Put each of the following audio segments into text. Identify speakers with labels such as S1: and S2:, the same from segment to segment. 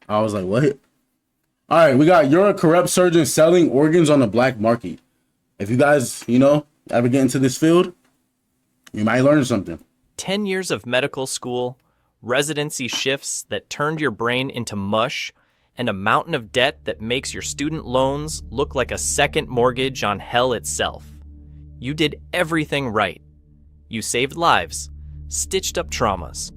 S1: I was like, what? All right, we got you're a corrupt surgeon selling organs on the black market. If you guys, ever get into this field, you might learn something.
S2: 10 years of medical school, residency shifts that turned your brain into mush, and a mountain of debt that makes your student loans look like a second mortgage on hell itself. You did everything right. You saved lives, stitched up traumas,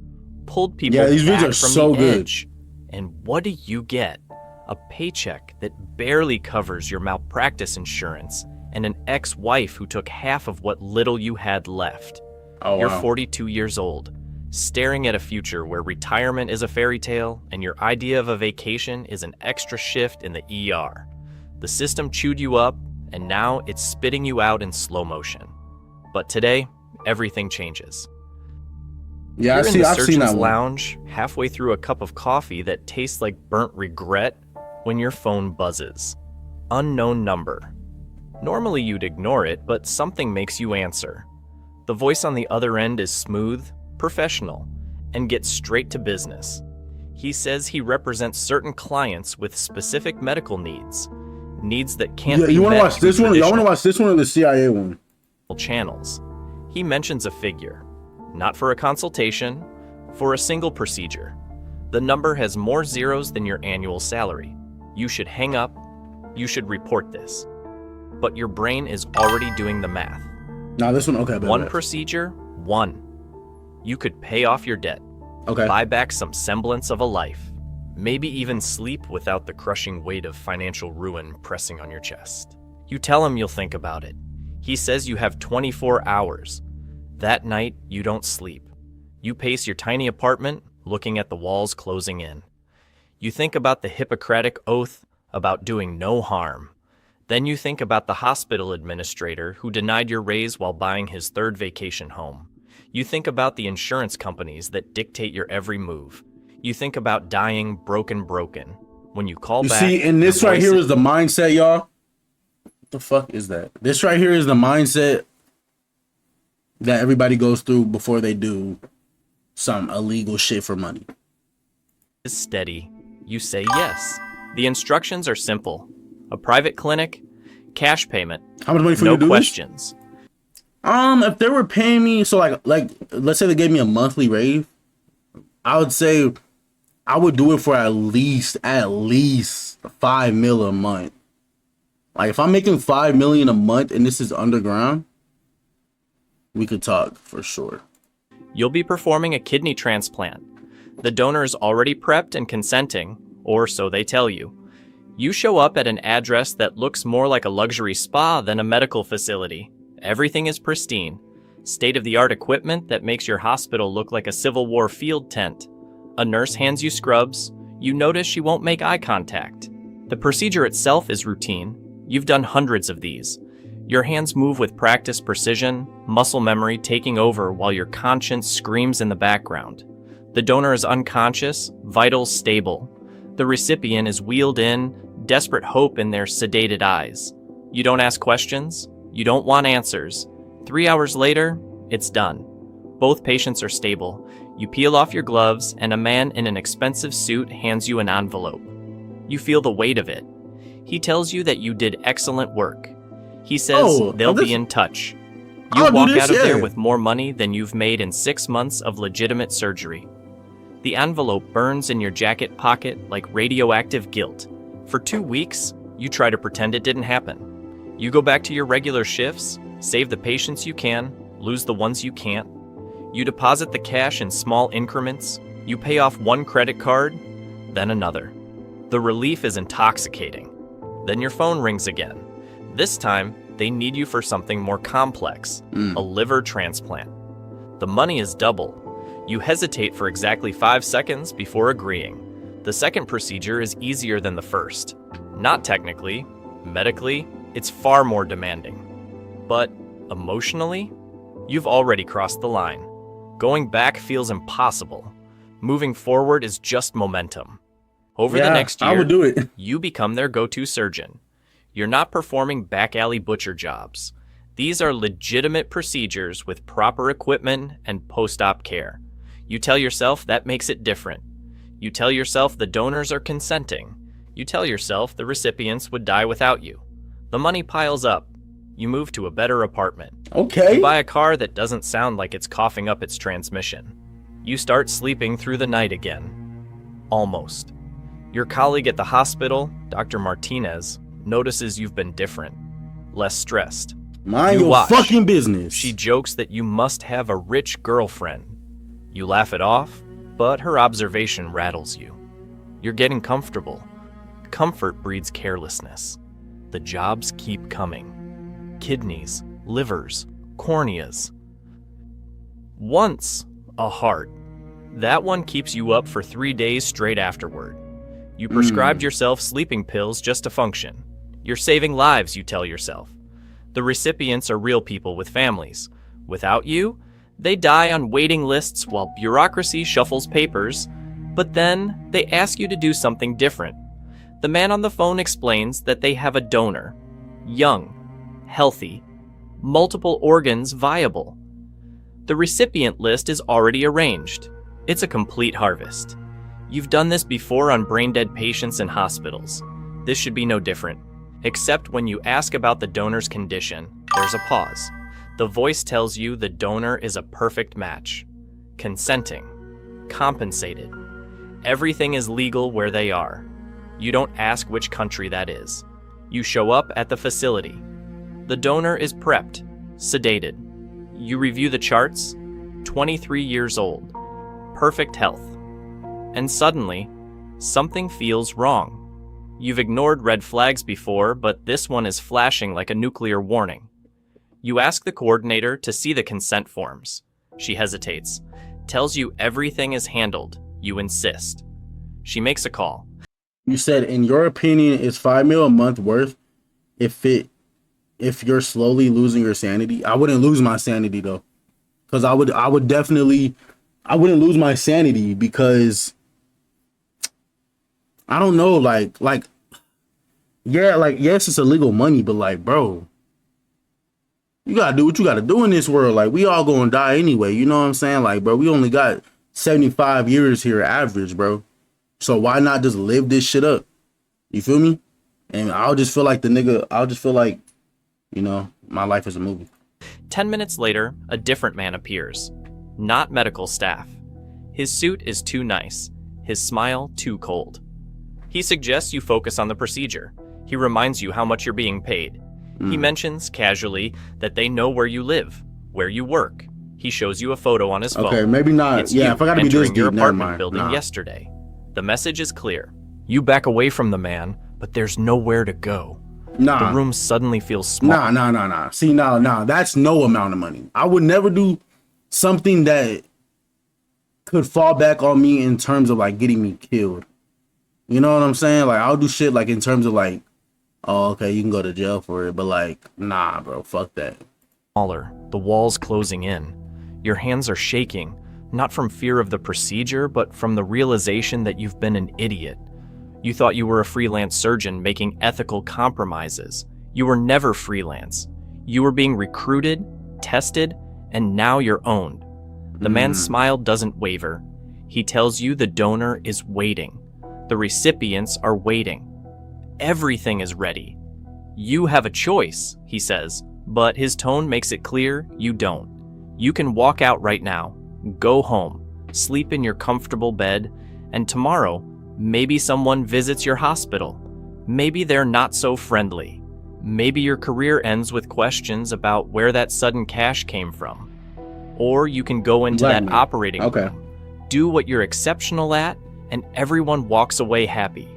S2: pulled people
S1: these
S2: back
S1: videos are
S2: from
S1: so
S2: the
S1: good.
S2: edge. And what do you get? A paycheck that barely covers your malpractice insurance and an ex-wife who took half of what little you had left.
S1: Oh,
S2: You're
S1: wow.
S2: 42 years old, staring at a future where retirement is a fairy tale and your idea of a vacation is an extra shift in the ER. The system chewed you up, and now it's spitting you out in slow motion. But today, everything changes.
S1: Yeah,
S2: You're in the
S1: I've seen
S2: surgeon's
S1: that one.
S2: lounge, halfway through a cup of coffee that tastes like burnt regret, when your phone buzzes. Unknown number. Normally you'd ignore it, but something makes you answer. The voice on the other end is smooth, professional, and gets straight to business. He says he represents certain clients with specific medical needs that can't be
S1: You want to
S2: met
S1: watch
S2: through
S1: this one? Y'all want to
S2: traditional
S1: watch this one or the CIA one?
S2: channels. He mentions a figure, not for a consultation, for a single procedure. The number has more zeros than your annual salary. You should hang up. You should report this. But your brain is already doing the math.
S1: Nah, this one. Okay,
S2: One procedure, one. You could pay off your debt,
S1: Okay.
S2: buy back some semblance of a life, maybe even sleep without the crushing weight of financial ruin pressing on your chest. You tell him you'll think about it. He says you have 24 hours. That night, you don't sleep. You pace your tiny apartment, looking at the walls closing in. You think about the Hippocratic Oath about doing no harm. Then you think about the hospital administrator who denied your raise while buying his third vacation home. You think about the insurance companies that dictate your every move. You think about dying broken. When you call back...
S1: See, and this
S2: your
S1: right
S2: voice
S1: here is the mindset, y'all. What the fuck is that? This right here is the mindset that everybody goes through before they do some illegal shit for money.
S2: is steady. You say yes. The instructions are simple. A private clinic, cash payment,
S1: How much money for you
S2: no
S1: to do
S2: questions.
S1: this? If they were paying me, so like let's say they gave me a monthly raise, I would say I would do it for at least 5 mil a month. Like if I'm making 5 million a month and this is underground, we could talk for sure.
S2: You'll be performing a kidney transplant. The donor is already prepped and consenting, or so they tell you. You show up at an address that looks more like a luxury spa than a medical facility. Everything is pristine. State-of-the-art equipment that makes your hospital look like a Civil War field tent. A nurse hands you scrubs. You notice she won't make eye contact. The procedure itself is routine. You've done hundreds of these. Your hands move with practiced precision, muscle memory taking over while your conscience screams in the background. The donor is unconscious, vitals stable. The recipient is wheeled in, desperate hope in their sedated eyes. You don't ask questions. You don't want answers. 3 hours later, it's done. Both patients are stable. You peel off your gloves, and a man in an expensive suit hands you an envelope. You feel the weight of it. He tells you that you did excellent work. He says they'll be in touch. You walk out of there with more money than you've made in 6 months of legitimate surgery. The envelope burns in your jacket pocket like radioactive guilt. For 2 weeks, you try to pretend it didn't happen. You go back to your regular shifts, save the patients you can, lose the ones you can't. You deposit the cash in small increments. You pay off one credit card, then another. The relief is intoxicating. Then your phone rings again. This time, they need you for something more complex, a liver transplant. The money is double. You hesitate for exactly 5 seconds before agreeing. The second procedure is easier than the first. Not technically, medically, it's far more demanding. But emotionally, you've already crossed the line. Going back feels impossible. Moving forward is just momentum. Over the next year,
S1: I would do it.
S2: You become their go-to surgeon. You're not performing back-alley butcher jobs. These are legitimate procedures with proper equipment and post-op care. You tell yourself that makes it different. You tell yourself the donors are consenting. You tell yourself the recipients would die without you. The money piles up. You move to a better apartment.
S1: Okay.
S2: You buy a car that doesn't sound like it's coughing up its transmission. You start sleeping through the night again. Almost. Your colleague at the hospital, Dr. Martinez, notices you've been different, less stressed.
S1: Mind
S2: You
S1: your
S2: watch.
S1: fucking business.
S2: She jokes that you must have a rich girlfriend. You laugh it off, but her observation rattles you. You're getting comfortable. Comfort breeds carelessness. The jobs keep coming. Kidneys, livers, corneas. Once, a heart. That one keeps you up for 3 days straight afterward. You prescribed yourself sleeping pills just to function. You're saving lives, you tell yourself. The recipients are real people with families. Without you, they die on waiting lists while bureaucracy shuffles papers, but then they ask you to do something different. The man on the phone explains that they have a donor. Young, healthy, multiple organs viable. The recipient list is already arranged. It's a complete harvest. You've done this before on brain-dead patients in hospitals. This should be no different. Except when you ask about the donor's condition, there's a pause. The voice tells you the donor is a perfect match. Consenting. Compensated. Everything is legal where they are. You don't ask which country that is. You show up at the facility. The donor is prepped, sedated. You review the charts. 23 years old. Perfect health. And suddenly, something feels wrong. You've ignored red flags before, but this one is flashing like a nuclear warning. You ask the coordinator to see the consent forms. She hesitates, tells you everything is handled. You insist. She makes a call.
S1: You said, in your opinion, is $5 million a month worth if you're slowly losing your sanity? I wouldn't lose my sanity though, because I wouldn't lose my sanity because I don't know, yes, it's illegal money, but like, bro, you gotta do what you gotta do in this world. Like, we all gonna die anyway. You know what I'm saying? Like, bro, we only got 75 years here average, bro. So why not just live this shit up? You feel me? And I'll just feel like my life is a movie.
S2: 10 minutes later, a different man appears. Not medical staff. His suit is too nice. His smile too cold. He suggests you focus on the procedure. He reminds you how much you're being paid. He mentions, casually, that they know where you live, where you work. He shows you a photo on his phone.
S1: Okay, maybe not.
S2: It's
S1: Yeah,
S2: you
S1: if I gotta be
S2: entering
S1: this
S2: your
S1: deep, never
S2: apartment
S1: mind.
S2: building
S1: Nah.
S2: yesterday. The message is clear. You back away from the man, but there's nowhere to go.
S1: Nah.
S2: The room suddenly feels small.
S1: Nah. See, nah. That's no amount of money. I would never do something that could fall back on me in terms of like getting me killed. You know what I'm saying? Like, I'll do shit like in terms of like, oh, okay, you can go to jail for it. But like, nah, bro, fuck that.
S2: Smaller, the walls closing in. Your hands are shaking, not from fear of the procedure, but from the realization that you've been an idiot. You thought you were a freelance surgeon making ethical compromises. You were never freelance. You were being recruited, tested, and now you're owned. The man's smile doesn't waver. He tells you the donor is waiting. The recipients are waiting. Everything is ready. You have a choice, he says, but his tone makes it clear you don't. You can walk out right now, go home, sleep in your comfortable bed, and tomorrow, maybe someone visits your hospital. Maybe they're not so friendly. Maybe your career ends with questions about where that sudden cash came from. Or you can go into that
S1: Blackmail.
S2: operating
S1: Okay.
S2: room, do what you're exceptional at, and everyone walks away happy.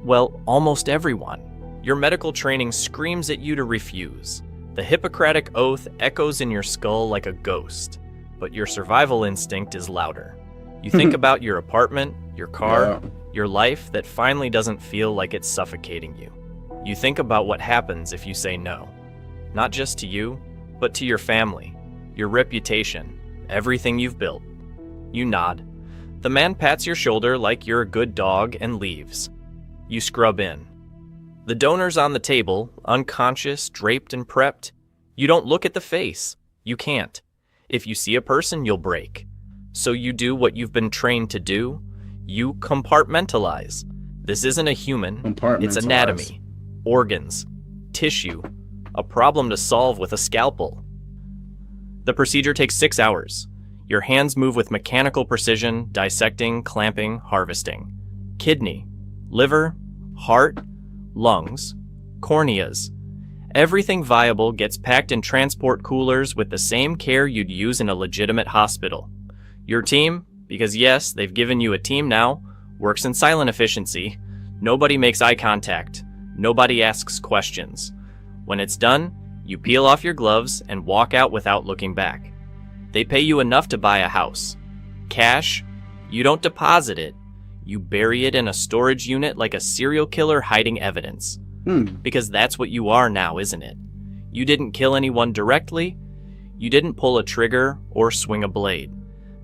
S2: Well, almost everyone. Your medical training screams at you to refuse. The Hippocratic Oath echoes in your skull like a ghost, but your survival instinct is louder. You think about your apartment, your car, your life that finally doesn't feel like it's suffocating you. You think about what happens if you say no. Not just to you, but to your family, your reputation, everything you've built. You nod. The man pats your shoulder like you're a good dog and leaves. You scrub in. The donor's on the table, unconscious, draped and prepped. You don't look at the face. You can't. If you see a person, you'll break. So you do what you've been trained to do. You compartmentalize. This isn't a human. It's
S1: Compartmentalize.
S2: anatomy, organs, tissue, a problem to solve with a scalpel. The procedure takes 6 hours. Your hands move with mechanical precision, dissecting, clamping, harvesting. Kidney, liver, heart, lungs, corneas. Everything viable gets packed in transport coolers with the same care you'd use in a legitimate hospital. Your team, because yes, they've given you a team now, works in silent efficiency. Nobody makes eye contact. Nobody asks questions. When it's done, you peel off your gloves and walk out without looking back. They pay you enough to buy a house. Cash, you don't deposit it. You bury it in a storage unit like a serial killer hiding evidence. Because that's what you are now, isn't it? You didn't kill anyone directly. You didn't pull a trigger or swing a blade.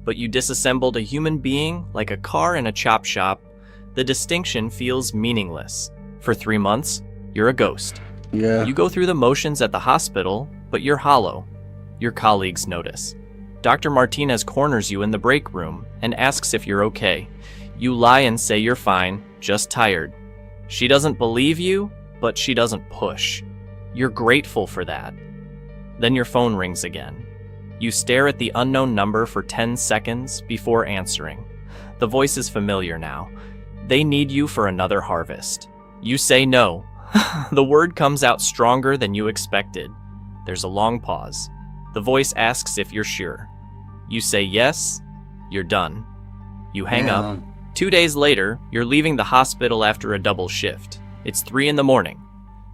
S2: But you disassembled a human being like a car in a chop shop. The distinction feels meaningless. For 3 months, you're a ghost.
S1: Yeah.
S2: You go through the motions at the hospital, but you're hollow. Your colleagues notice. Dr. Martinez corners you in the break room and asks if you're okay. You lie and say you're fine, just tired. She doesn't believe you, but she doesn't push. You're grateful for that. Then your phone rings again. You stare at the unknown number for 10 seconds before answering. The voice is familiar now. They need you for another harvest. You say no. The word comes out stronger than you expected. There's a long pause. The voice asks if you're sure. You say yes, you're done. You hang up. 2 days later, you're leaving the hospital after a double shift. It's 3 a.m.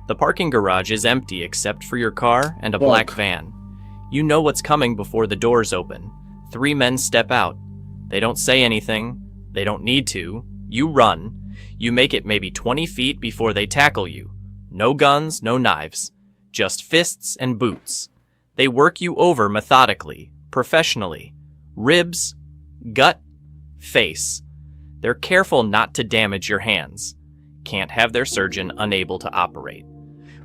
S2: The parking garage is empty except for your car and a black van. You know what's coming before the doors open. 3 men step out. They don't say anything. They don't need to. You run. You make it maybe 20 feet before they tackle you. No guns, no knives. Just fists and boots. They work you over methodically, professionally. Ribs, gut, face. They're careful not to damage your hands. Can't have their surgeon unable to operate.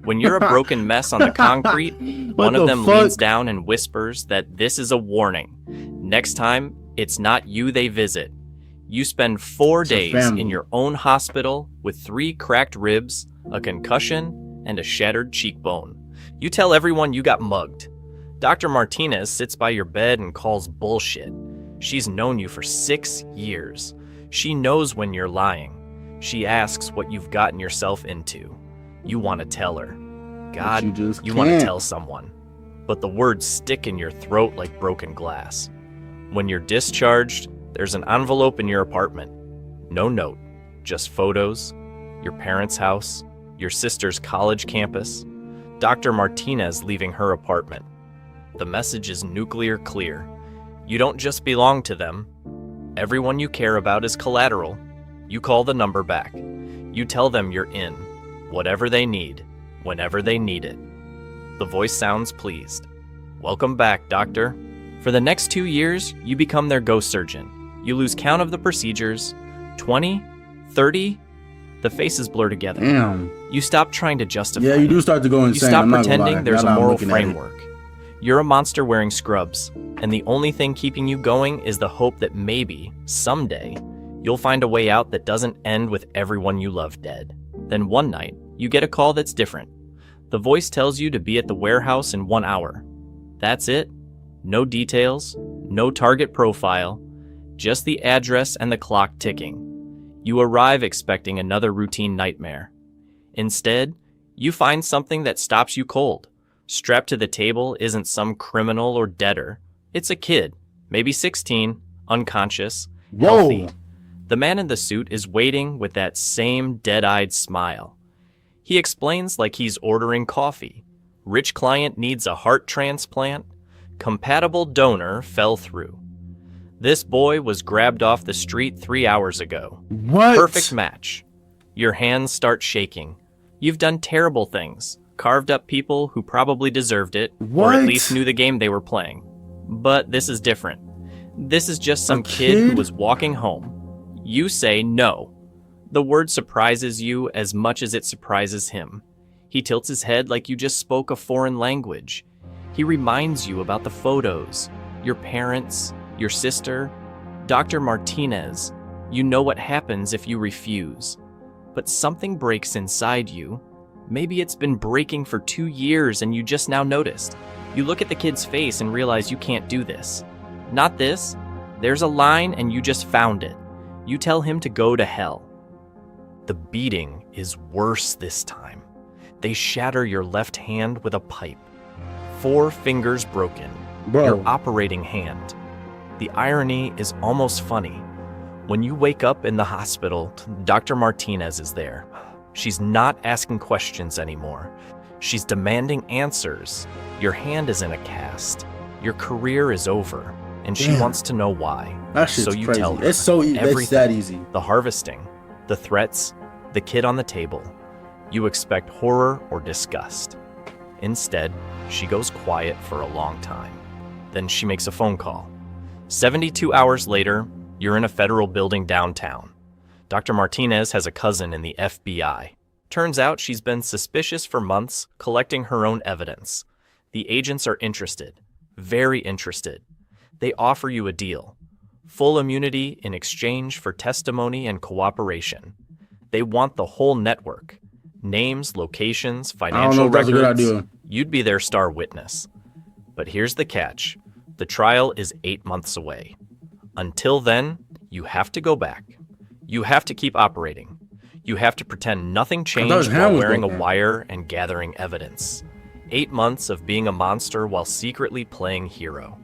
S2: When you're a broken mess on the concrete, one of them leans down and whispers that this is a warning. Next time, it's not you they visit. You spend 4 days in your own hospital with 3 cracked ribs, a concussion, and a shattered cheekbone. You tell everyone you got mugged. Dr. Martinez sits by your bed and calls bullshit. She's known you for 6 years. She knows when you're lying. She asks what you've gotten yourself into. You want to tell her. God, you want to tell someone. But the words stick in your throat like broken glass. When you're discharged, there's an envelope in your apartment. No note, just photos, your parents' house, your sister's college campus, Dr. Martinez leaving her apartment. The message is nuclear clear. You don't just belong to them. Everyone you care about is collateral. You call the number back. You tell them you're in. Whatever they need, whenever they need it. The voice sounds pleased. Welcome back, doctor. For the next 2 years, you become their ghost surgeon. You lose count of the procedures. 20, 30, the faces blur together.
S1: Damn.
S2: You stop trying to justify.
S1: Yeah, you do start to go insane.
S2: You stop
S1: I'm not gonna
S2: pretending
S1: lie.
S2: there's
S1: Now
S2: a
S1: that I'm
S2: moral
S1: looking at it.
S2: framework. You're a monster wearing scrubs, and the only thing keeping you going is the hope that maybe, someday, you'll find a way out that doesn't end with everyone you love dead. Then one night, you get a call that's different. The voice tells you to be at the warehouse in 1 hour. That's it. No details, no target profile, just the address and the clock ticking. You arrive expecting another routine nightmare. Instead, you find something that stops you cold. Strapped to the table isn't some criminal or debtor. It's a kid, maybe 16, unconscious, healthy. The man in the suit is waiting with that same dead-eyed smile. He explains like he's ordering coffee. Rich client needs a heart transplant. Compatible donor fell through. This boy was grabbed off the street 3 hours ago.
S1: What?
S2: Perfect match. Your hands start shaking. You've done terrible things. Carved up people who probably deserved it, or at least knew the game they were playing. But this is different. This is just some kid who was walking home. You say no. The word surprises you as much as it surprises him. He tilts his head like you just spoke a foreign language. He reminds you about the photos, your parents, your sister, Dr. Martinez, You know what happens if you refuse. But something breaks inside you. Maybe it's been breaking for 2 years and you just now noticed. You look at the kid's face and realize you can't do this. Not this. There's a line and you just found it. You tell him to go to hell. The beating is worse this time. They shatter your left hand with a pipe. 4 fingers broken.
S1: Bro.
S2: Your operating hand. The irony is almost funny. When you wake up in the hospital, Dr. Martinez is there. She's not asking questions anymore. She's demanding answers. Your hand is in a cast. Your career is over. And she
S1: Damn.
S2: wants to know why.
S1: That shit's
S2: So you
S1: crazy.
S2: tell her
S1: It's so it's
S2: everything.
S1: that easy.
S2: The harvesting, the threats, the kid on the table. You expect horror or disgust. Instead, she goes quiet for a long time. Then she makes a phone call. 72 hours later, you're in a federal building downtown. Dr. Martinez has a cousin in the FBI. Turns out she's been suspicious for months, collecting her own evidence. The agents are interested, very interested. They offer you a deal. Full immunity in exchange for testimony and cooperation. They want the whole network. Names, locations,
S1: I don't know
S2: financial
S1: if that's a good
S2: records.
S1: idea.
S2: You'd be their star witness. But here's the catch. The trial is 8 months away. Until then, you have to go back. You have to keep operating. You have to pretend nothing
S1: his
S2: changed
S1: hand
S2: while
S1: was
S2: wearing a
S1: broken.
S2: wire and gathering evidence. 8 months of being a monster while secretly playing hero.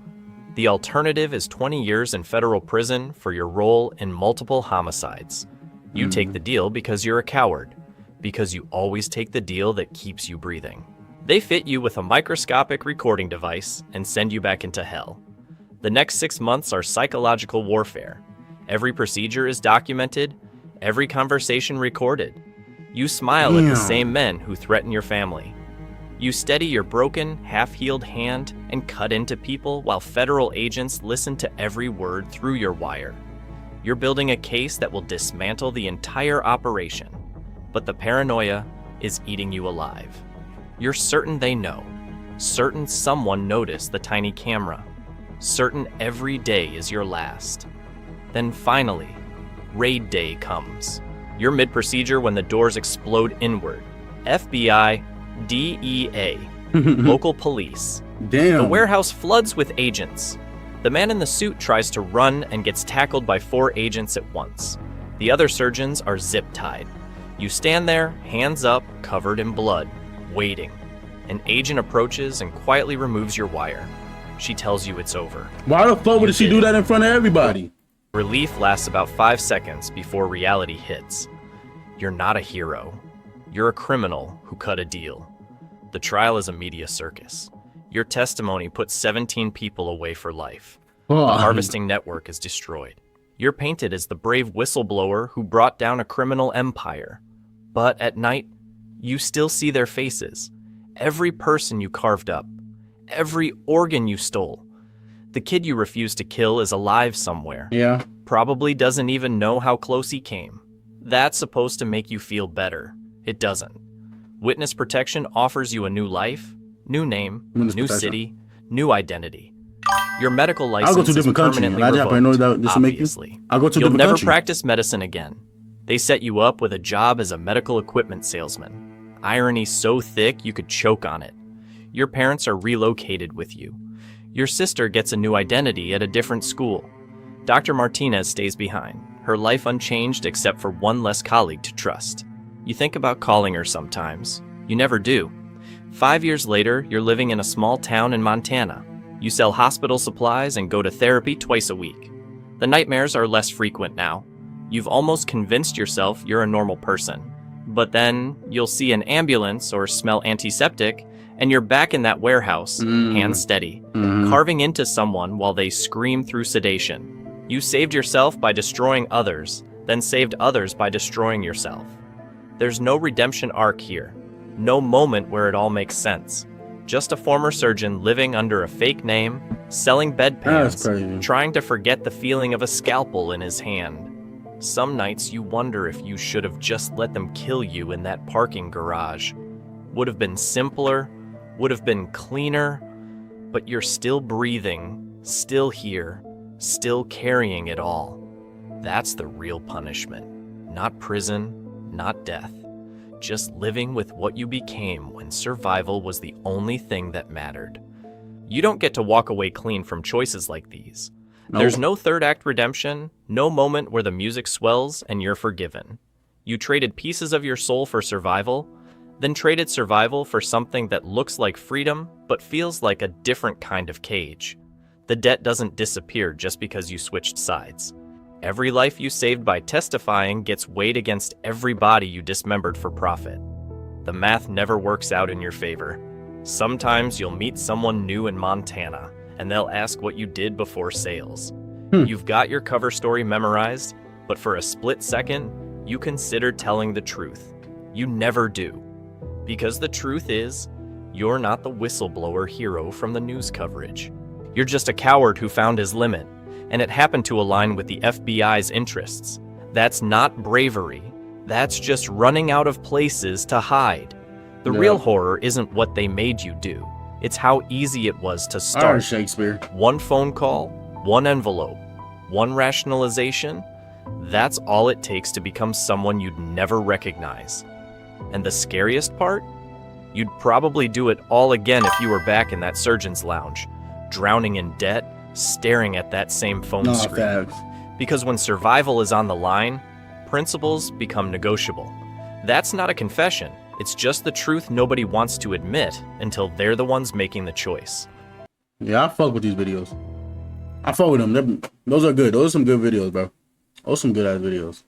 S2: The alternative is 20 years in federal prison for your role in multiple homicides. You take the deal because you're a coward, because you always take the deal that keeps you breathing. They fit you with a microscopic recording device and send you back into hell. The next 6 months are psychological warfare. Every procedure is documented, every conversation recorded. You smile at the
S1: Damn.
S2: same men who threaten your family. You steady your broken, half-healed hand and cut into people while federal agents listen to every word through your wire. You're building a case that will dismantle the entire operation, but the paranoia is eating you alive. You're certain they know, certain someone noticed the tiny camera, certain every day is your last. Then finally, raid day comes. You're mid-procedure when the doors explode inward. FBI, DEA, local police.
S1: Damn.
S2: The warehouse floods with agents. The man in the suit tries to run and gets tackled by 4 agents at once. The other surgeons are zip-tied. You stand there, hands up, covered in blood, waiting. An agent approaches and quietly removes your wire. She tells you it's over.
S1: Why the fuck would she do that in front of everybody?
S2: Relief lasts about 5 seconds before reality hits. You're not a hero. You're a criminal who cut a deal. The trial is a media circus. Your testimony puts 17 people away for life. The harvesting network is destroyed. You're painted as the brave whistleblower who brought down a criminal empire. But at night, you still see their faces. Every person you carved up. Every organ you stole. The kid you refused to kill is alive somewhere.
S1: Yeah.
S2: Probably doesn't even know how close he came. That's supposed to make you feel better. It doesn't. Witness protection offers you a new life, new name,
S1: Witness
S2: new
S1: protection.
S2: city, new identity. Your medical
S1: I'll
S2: license
S1: go to a
S2: is
S1: different country.
S2: permanently
S1: I just happen to know
S2: revoked,
S1: that this will make you.
S2: obviously.
S1: I'll go to a
S2: You'll
S1: different
S2: never
S1: country.
S2: practice medicine again. They set you up with a job as a medical equipment salesman. Irony so thick you could choke on it. Your parents are relocated with you. Your sister gets a new identity at a different school. Dr. Martinez stays behind, her life unchanged except for one less colleague to trust. You think about calling her sometimes. You never do. 5 years later, you're living in a small town in Montana. You sell hospital supplies and go to therapy twice a week. The nightmares are less frequent now. You've almost convinced yourself you're a normal person. But then you'll see an ambulance or smell antiseptic, and you're back in that warehouse, hands steady, carving into someone while they scream through sedation. You saved yourself by destroying others, then saved others by destroying yourself. There's no redemption arc here, no moment where it all makes sense. Just a former surgeon living under a fake name, selling
S1: That's
S2: bedpans,
S1: crazy.
S2: trying to forget the feeling of a scalpel in his hand. Some nights you wonder if you should have just let them kill you in that parking garage. Would have been simpler, would have been cleaner, but you're still breathing, still here, still carrying it all. That's the real punishment. Not prison, not death. Just living with what you became when survival was the only thing that mattered. You don't get to walk away clean from choices like these.
S1: Nope.
S2: There's no third act redemption, no moment where the music swells and you're forgiven. You traded pieces of your soul for survival, then traded survival for something that looks like freedom but feels like a different kind of cage. The debt doesn't disappear just because you switched sides. Every life you saved by testifying gets weighed against every body you dismembered for profit. The math never works out in your favor. Sometimes you'll meet someone new in Montana, and they'll ask what you did before sales. You've got your cover story memorized, but for a split second, you consider telling the truth. You never do. Because the truth is, you're not the whistleblower hero from the news coverage. You're just a coward who found his limit, and it happened to align with the FBI's interests. That's not bravery. That's just running out of places to hide. The real horror isn't what they made you do. It's how easy it was to start.
S1: Shakespeare.
S2: One phone call, one envelope, one rationalization. That's all it takes to become someone you'd never recognize. And the scariest part? You'd probably do it all again if you were back in that surgeon's lounge, drowning in debt, staring at that same phone screen.
S1: Facts.
S2: Because when survival is on the line, principles become negotiable. That's not a confession. It's just the truth nobody wants to admit until they're the ones making the choice.
S1: Yeah, I fuck with these videos. I fuck with them. Those are good. Those are some good videos, bro. Those are some good ass videos.